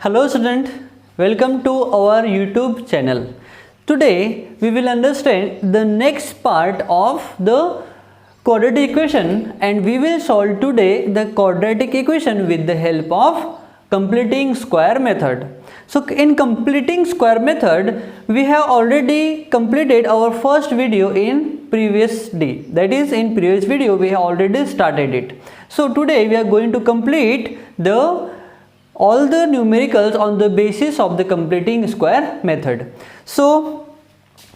Hello student, welcome to our YouTube channel. Today we will understand the next part of the quadratic equation and we will solve today the quadratic equation with the help of completing square method. So in completing square method we have already completed our first video in previous day, that is in previous video we have already started it. So today we are going to complete all the numericals on the basis of the completing square method. So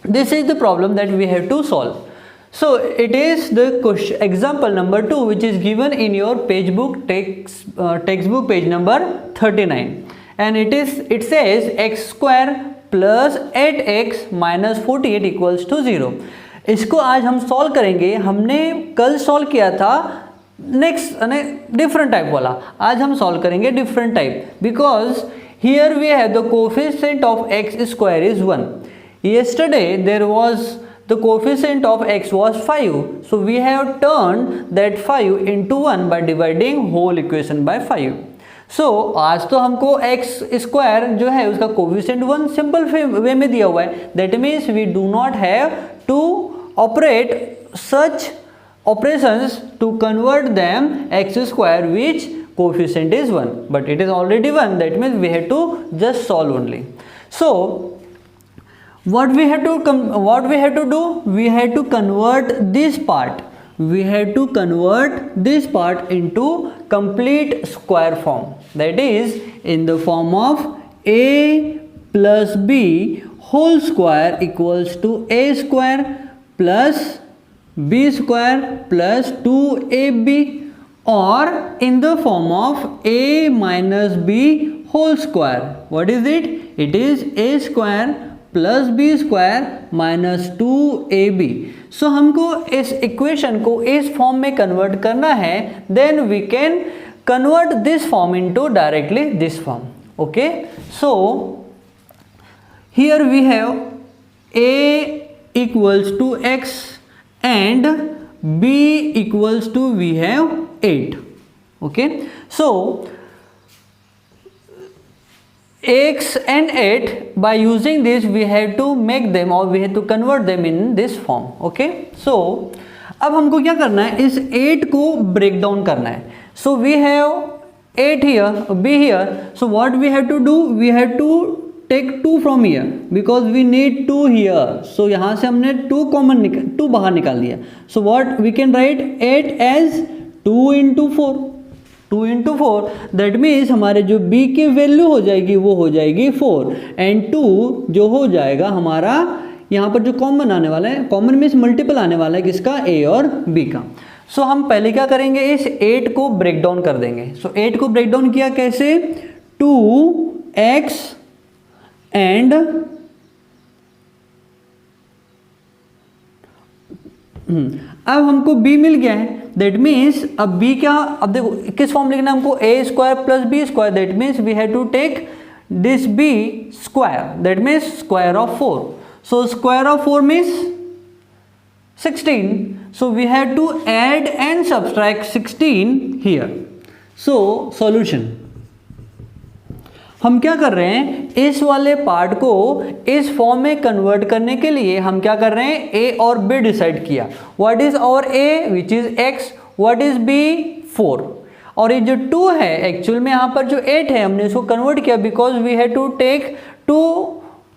this is the problem that we have to solve. So it is the question, example number 2, which is given in your textbook page number 39, and it says x square plus 8x minus 48 equals to 0. इसको आज हम solve करेंगे. हमने कल solve किया था next different type वाला, आज हम सॉल्व करेंगे different type, because here we have the coefficient of x square is 1. yesterday there was the coefficient of x was 5, so we have turned that 5 into 1 by dividing whole equation by 5. so आज तो हमको x square जो है उसका coefficient 1 simple way में दिया हुआ है. That means we do not have to operate such operations to convert them x square which coefficient is 1, but it is already 1, that means we have to just solve only. So what we have to do, we have to convert this part, into complete square form, that is in the form of a plus b whole square equals to a square plus b square plus 2ab, or in the form of a minus b whole square. What is it? It is a square plus b square minus 2ab. so हमको इस equation को इस form में convert करना है. Then we can convert this form into directly this form. Okay, so here we have a equals to x and b equals to we have 8. okay, so x and 8, by using this we have to make them or we have to convert them in this form. okay, so अब हमको क्या करना है, इस 8 को break down करना है. so we have 8 here, b here, so what we have to do, we have to take 2 from here because we need 2 here. so यहाँ से हमने 2 बाहर निकाल दिया. so what we can write 8 as 2 into 4. 2 into 4, that means हमारे जो b की value हो जाएगी वो हो जाएगी 4, and 2 जो हो जाएगा हमारा यहाँ पर जो कॉमन आने वाला है, कॉमन मीन्स मल्टीपल आने वाला है किसका, a और b का. सो हम पहले क्या करेंगे, इस 8 को ब्रेक डाउन कर देंगे. सो 8 को ब्रेक डाउन किया कैसे, 2x एंड अब हमको b मिल गया है. दैट मीन्स अब b क्या, अब देखो किस फॉर्म लिखना है हमको, a square plus b square. That means we have to take this b square, that means square of 4. So square of 4 means 16. So we have to add and subtract 16 here. So solution हम क्या कर रहे हैं, इस वाले part को इस form में कन्वर्ट करने के लिए हम क्या कर रहे हैं, a और b डिसाइड किया. What is our a which is x, what is b 4, और ये जो 2 है एक्चुअल में यहाँ पर जो 8 है हमने इसको कन्वर्ट किया because we have to take 2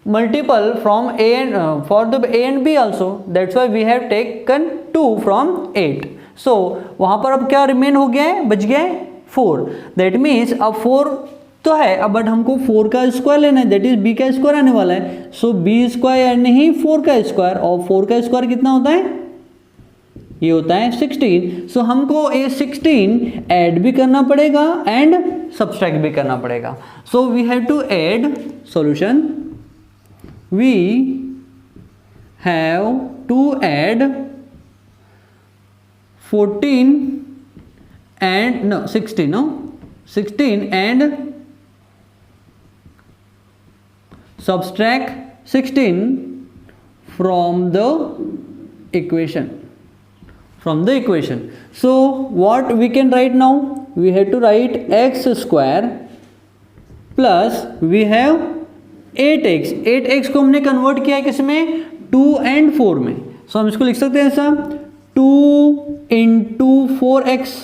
multiple from a and for the a and b also, that's why we have taken 2 from 8. So वहाँ पर अब क्या रिमेन हो गया है, बच गया है 4. दैट मीन्स अब 4 तो है अब, बट हमको 4 का स्क्वायर लेना है, दैट इज b का स्क्वायर आने वाला है. सो b स्क्वायर नहीं 4 का स्क्वायर, और 4 का स्क्वायर कितना होता है, ये होता है 16. सो हमको ये 16 ऐड भी करना पड़ेगा एंड सब्सट्रैक्ट भी करना पड़ेगा. So we have to add, solution we have to add 16 and subtract 16 from the equation. So what we can write now, we have to write x square plus we have 8x, 8x को हमने convert किया है किसमें, 2 and 4 में। सो हम इसको लिख सकते हैं ऐसा 2 into 4x,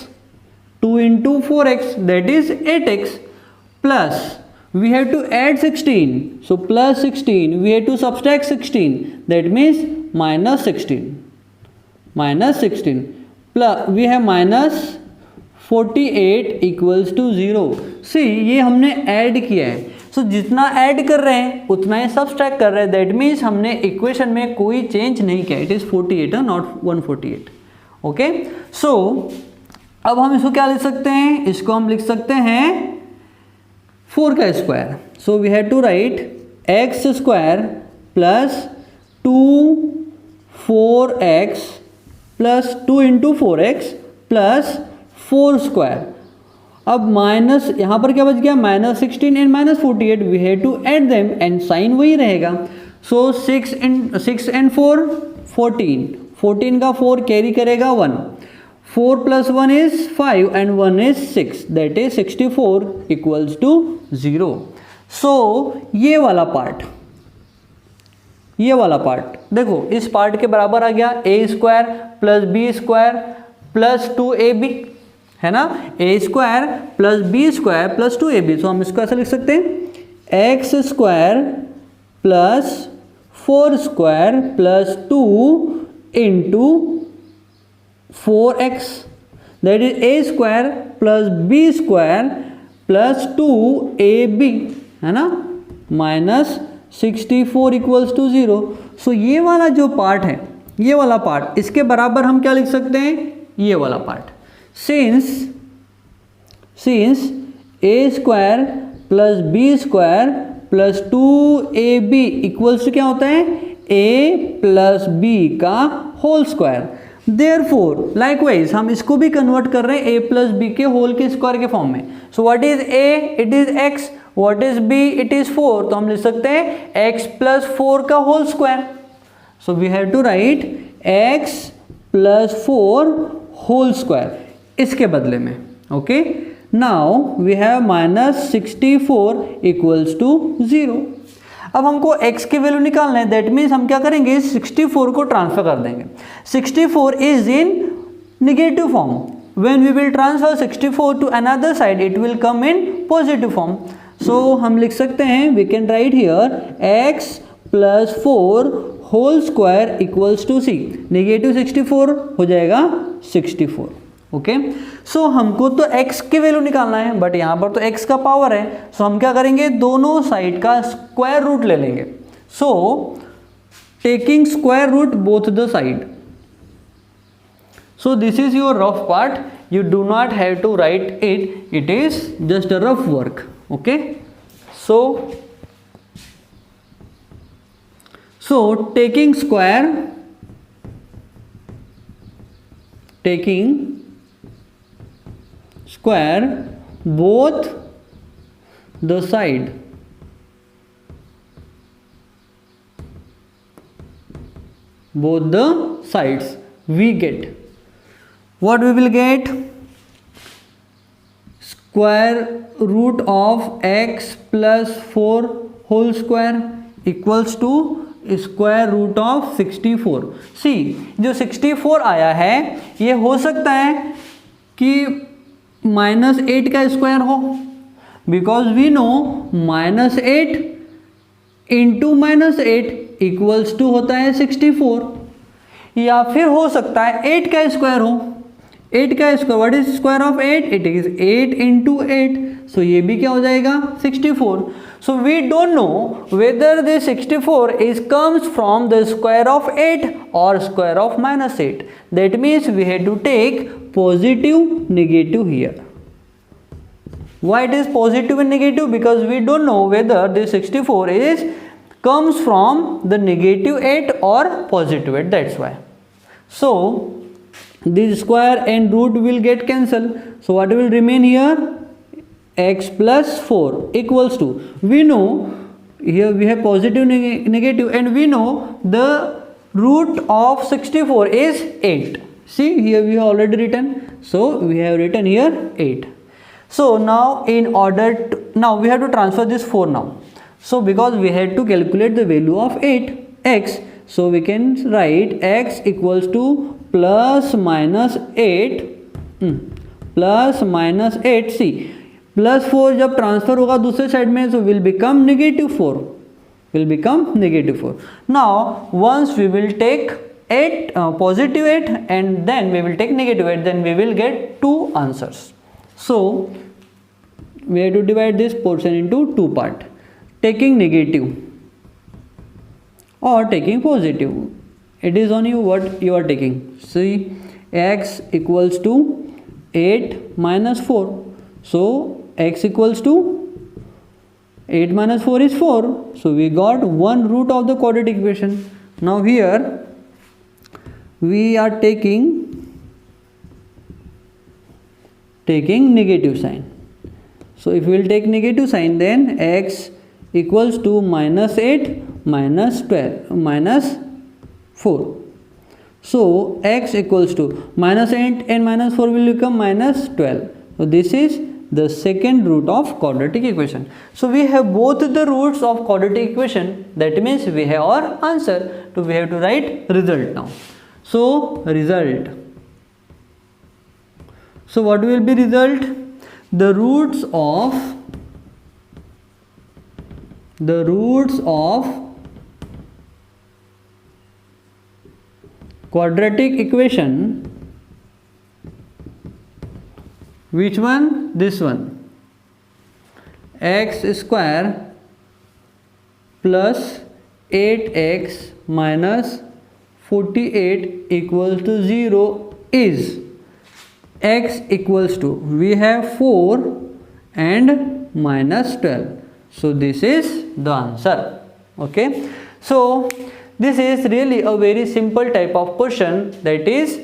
2 into 4x that is 8x, plus we have to add 16, so plus 16, we have to subtract 16, that means minus 16, plus we have minus 48 equals to 0। see ये हमने ऐड किया है, सो जितना ऐड कर रहे हैं उतना ही सबट्रैक्ट कर रहे हैं, दैट मीन्स हमने इक्वेशन में कोई चेंज नहीं किया, it is 48 not 148। Okay, so अब हम इसको क्या लिख सकते हैं, इसको हम लिख सकते हैं 4 का square. So we have to write x square plus 2 4x plus 2 into 4x plus 4 square. अब माइनस यहाँ पर क्या बच गया, minus 16 and minus 48, we have to add them and sign वही रहेगा। सो 6 and 4 14, 14 का 4 कैरी करेगा 1, 4 plus 1 is 5 and 1 is 6, that is 64 equals to 0। सो ये वाला पार्ट देखो इस पार्ट के बराबर आ गया, a square plus b square plus 2ab है ना, a square plus b square plus 2ab। So हम इसको ऐसा लिख सकते हैं x square plus 4 square plus 2 into 4x, that is a square plus b square plus 2ab है ना, माइनस 64 इक्वल्स टू 0। सो ये वाला जो पार्ट है, ये वाला पार्ट, इसके बराबर हम क्या लिख सकते हैं, ये वाला part, since a square plus b square plus 2ab equals to क्या होता है, a प्लस b का होल स्क्वायर। देयरफॉर लाइकवाइज हम इसको भी कन्वर्ट कर रहे हैं a प्लस बी के होल के स्क्वायर के फॉर्म में। So what is a, it is x, what is b, it is 4, तो हम लिख सकते हैं x प्लस 4 का whole square. So we have to write x plus 4 whole square इसके बदले में। Okay, now we have minus 64 equals to 0। अब हमको x की वैल्यू निकालना है, दैट मीन्स हम क्या करेंगे, 64 को ट्रांसफर कर देंगे। 64 is in negative form, when we will transfer 64 to another side it will come in positive form. So हम लिख सकते हैं, we can write here x plus 4 whole square equals to c, negative 64 हो जाएगा 64। Okay, सो हमको तो x की value निकालना है, बट यहाँ पर तो x का पावर है, सो हम क्या करेंगे, दोनों साइड का स्क्वायर रूट ले लेंगे। So taking square root both the side. So this is your rough part, you do not have to write it, it is just a rough work। okay, so taking square both the side, both the sides, we get what we will get, square root of x plus 4 whole square equals to square root of 64। See जो 64 आया है ये हो सकता है कि -8 का square हो, because we know -8 into -8 equals to होता है 64, या फिर हो सकता है 8 का स्क्वायर हो। 8 का square, what is square of 8, it is 8 into 8, सो ये भी क्या हो जाएगा 64। So we don't know whether this 64 is comes from the square of 8 or square of -8. That means we have to take positive, negative here. Why it is positive and negative? Because we don't know whether this 64 is comes from the -8 or +8. That's why. So this square and root will get cancelled. So what will remain here? X plus 4 equals to, we know here we have positive, negative, and we know the root of 64 is 8. See here we have already written, so we have written here 8. So now in order to, now we have to transfer this 4 now. So because we had to calculate the value of 8x, so we can write x equals to plus minus 8 plus minus 8c plus 4 जब transfer होगा दूसरे side में, so will become -4, will become -4. Now once we will take 8 positive 8 and then we will take negative 8, then we will get 2 answers. So we have to divide this portion into 2 parts, taking negative or taking positive. It is on you what you are taking. See, x equals to 8 minus 4. So x equals to 8 minus 4 is 4. So we got one root of the quadratic equation. Now here we are taking negative sign. So if we will take negative sign, then x equals to minus 8 minus 12 minus 4. So x equals to minus 8 and minus 4 will become minus 12. So this is the second root of quadratic equation. So we have both the roots of quadratic equation. That means we have our answer. So we have to write result now. So result. So what will be result? The roots of quadratic equation. Which one? This one. X square plus 8x minus 48 equals to 0 is x equals to, we have 4 and minus 12. So this is the answer. Okay. So this is really a very simple type of question, that is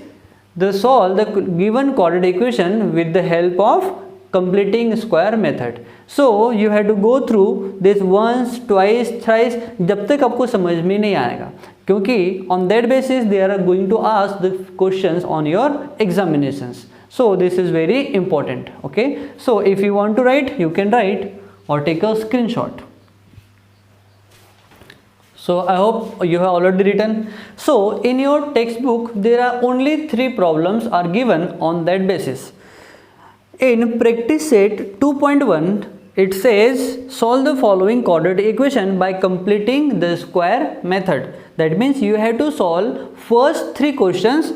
the solve the given quadratic equation with the help of completing square method. So you have to go through this once, twice, thrice, जब तक आपको समझ में नहीं आएगा, क्योंकि on that basis they are going to ask the questions on your examinations. So this is very important. Okay. So if you want to write, you can write or take a screenshot. So I hope you have already written. So in your textbook there are only 3 problems are given on that basis. In practice set 2.1 it says solve the following quadratic equation by completing the square method. That means you have to solve first 3 questions.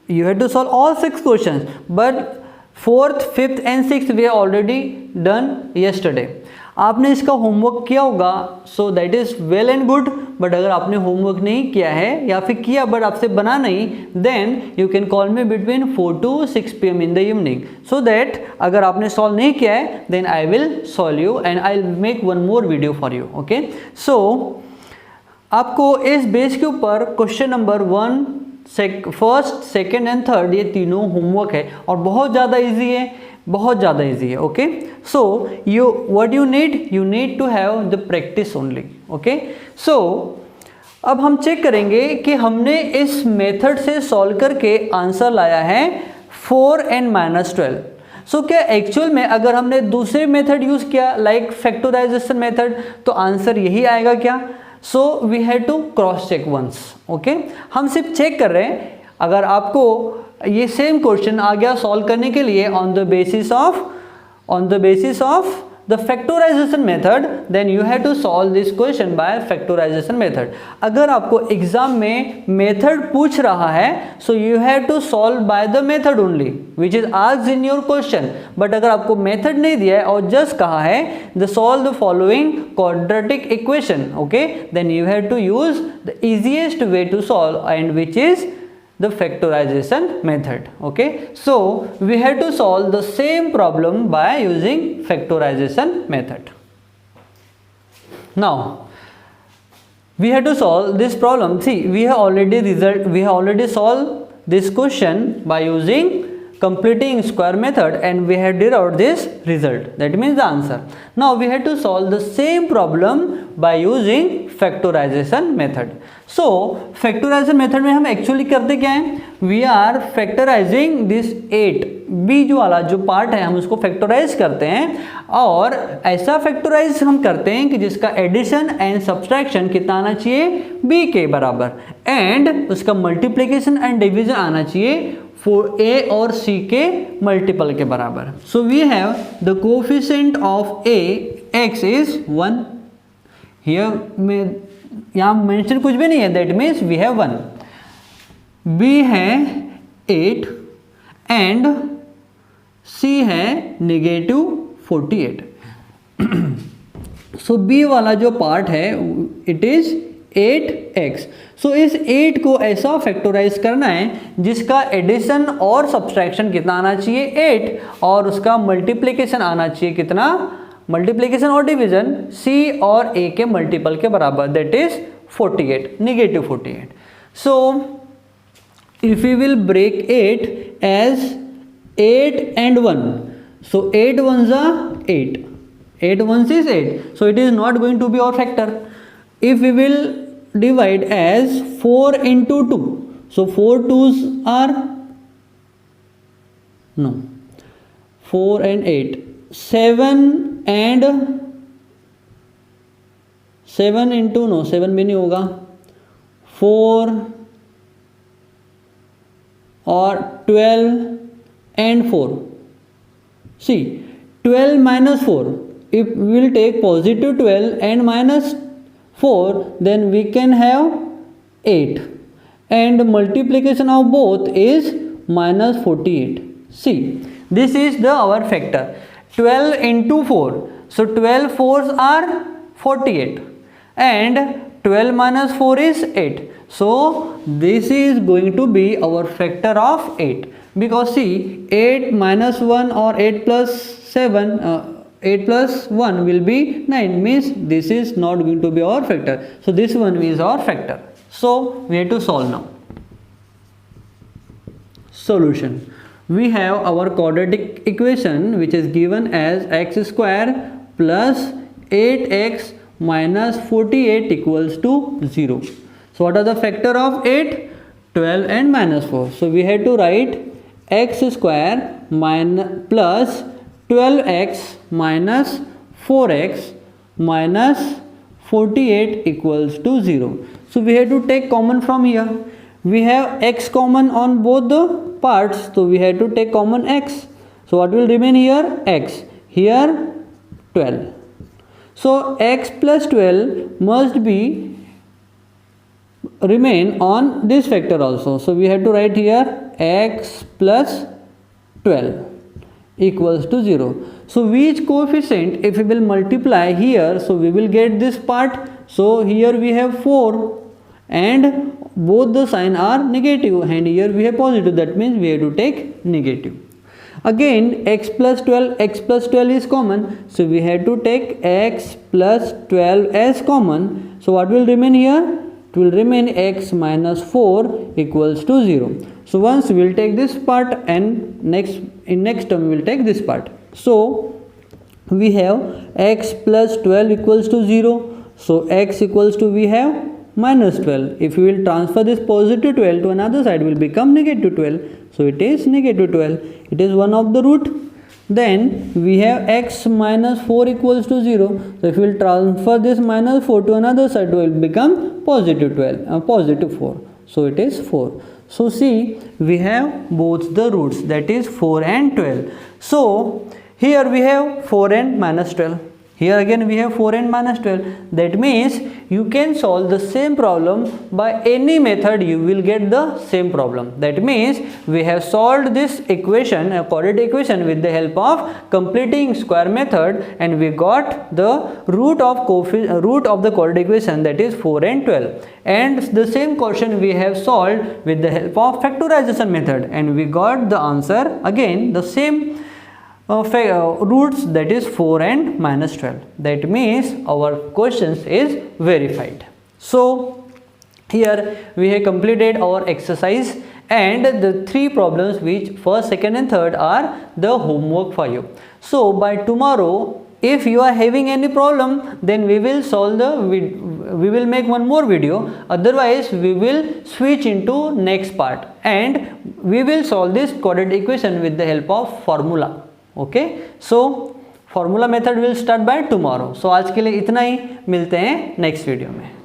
You have to solve all 6 questions, but 4th, 5th and 6th we have already done yesterday. आपने इसका homework किया होगा, so that is well and good. But अगर आपने homework नहीं किया है या फिर किया बट आपसे बना नहीं, then you can call me between 4 to 6 PM in the evening, so that अगर आपने सॉल्व नहीं किया है then I will solve you and I will make one more video for you. Okay. So आपको इस बेस के ऊपर question number 1, first, second and third ये तीनों होमवर्क है और बहुत ज़्यादा ईजी है, बहुत ज़्यादा ईजी है. Okay. So you what you need to have the practice only. Okay. So अब हम चेक करेंगे कि हमने इस मेथड से सॉल्व करके आंसर लाया है 4 and -12. सो क्या एक्चुअल में अगर हमने दूसरे मेथड यूज़ किया लाइक फैक्टराइजेशन मेथड तो आंसर यही आएगा क्या? So we have to cross check once. Okay. हम सिर्फ चेक कर रहे हैं. अगर आपको ये सेम क्वेश्चन आ गया सॉल्व करने के लिए on the basis of the factorization method, then you have to solve this question by factorization method. अगर आपको एग्जाम में मेथड पूछ रहा है so you have to solve by the method only which is asked in your question. But अगर आपको method नहीं दिया है और जस्ट कहा है the solve the following quadratic equation, okay, then you have to use the easiest way to solve and which is the factorization method. Okay. So we have to solve the same problem by using factorization method. Now we have to solve this problem. See, we have already solved this question by using completing square method and we have derived this result, that means the answer. Now we have to solve the same problem by using factorization method. So factorization method में हम actually करते क्या हैं, we are factorizing this 8 b जो वाला जो part है हम उसको फैक्टराइज करते हैं, और ऐसा फैक्टराइज हम करते हैं कि जिसका एडिशन एंड सब्सट्रैक्शन कितना आना चाहिए, बी के बराबर, एंड उसका मल्टीप्लिकेशन एंड डिवीजन आना चाहिए फॉर ए और सी के मल्टीपल के बराबर. So we have the coefficient of a x is 1. Here में यहाँ मेंशन कुछ भी नहीं है, that means we have 1. B है 8 एंड सी है -48. सो बी वाला जो पार्ट है इट इज 8x. सो इस 8 को ऐसा फैक्टराइज करना है जिसका एडिशन और सब्सट्रैक्शन कितना आना चाहिए, 8, और उसका मल्टीप्लिकेशन आना चाहिए कितना, मल्टीप्लिकेशन और डिवीजन सी और ए के मल्टीपल के बराबर, that is 48, -48. So if you will break 8 as 8 and 1, so 8 ones are 8, 8 ones is 8, so it is not going to be our factor. If we will divide as 4 into 2, so 4 2s are, no, 4 and 8, 7 and 7 into, no 7 भी नहीं होगा, 4 और 12 and 4. See, 12 minus 4, if we will take positive 12 and minus 4, then we can have 8, and multiplication of both is -48. See, this is the our factor, 12 into 4, so 12 4s are 48 and 12 minus 4 is 8. So this is going to be our factor of 8, because see 8 minus 1 or 8 plus 7, 8 plus 1 will be 9, means this is not going to be our factor. So this one is our factor. So we have to solve now. Solution. We have our quadratic equation which is given as x square plus 8x minus 48 equals to 0. So what are the factor of 8? 12 and minus 4. So we have to write x square plus 12x minus 4x minus 48 equals to 0. So we have to take common from here. We have x common on both the parts, so we have to take common x. So what will remain here? X. Here 12. So x plus 12 must be remain on this factor also. So we have to write here x plus 12 equals to 0. So which coefficient, if we will multiply here, so we will get this part. So here we have 4 and both the sign are negative, and here we have positive, that means we have to take negative. Again x plus 12 is common, so we have to take x plus 12 as common. So what will remain here? It will remain x minus 4 equals to 0. So once we will take this part, and next term we will take this part. So we have x plus 12 equals to 0. So x equals to, we have minus 12. If we will transfer this positive 12 to another side, will become negative 12. So it is negative 12. It is one of the root. Then we have x minus 4 equals to 0. So if we will transfer this minus 4 to another side, it will become positive 12, positive 4. So it is 4. So see, we have both the roots, that is 4 and 12. So here we have 4 and minus 12. Here again we have 4 and minus 12. That means you can solve the same problem by any method, you will get the same problem. That means we have solved this equation, a quadratic equation, with the help of completing square method, and we got the root of the quadratic equation, that is 4 and 12. And the same question we have solved with the help of factorization method, and we got the answer again the same roots, that is 4 and minus 12. That means our questions is verified. So here we have completed our exercise, and the 3 problems which first, second and third are the homework for you. So by tomorrow, if you are having any problem, then we will solve we will make one more video. Otherwise we will switch into next part and we will solve this quadratic equation with the help of formula. Okay, so formula method will start by tomorrow. So आज के लिए इतना ही, मिलते हैं next video में.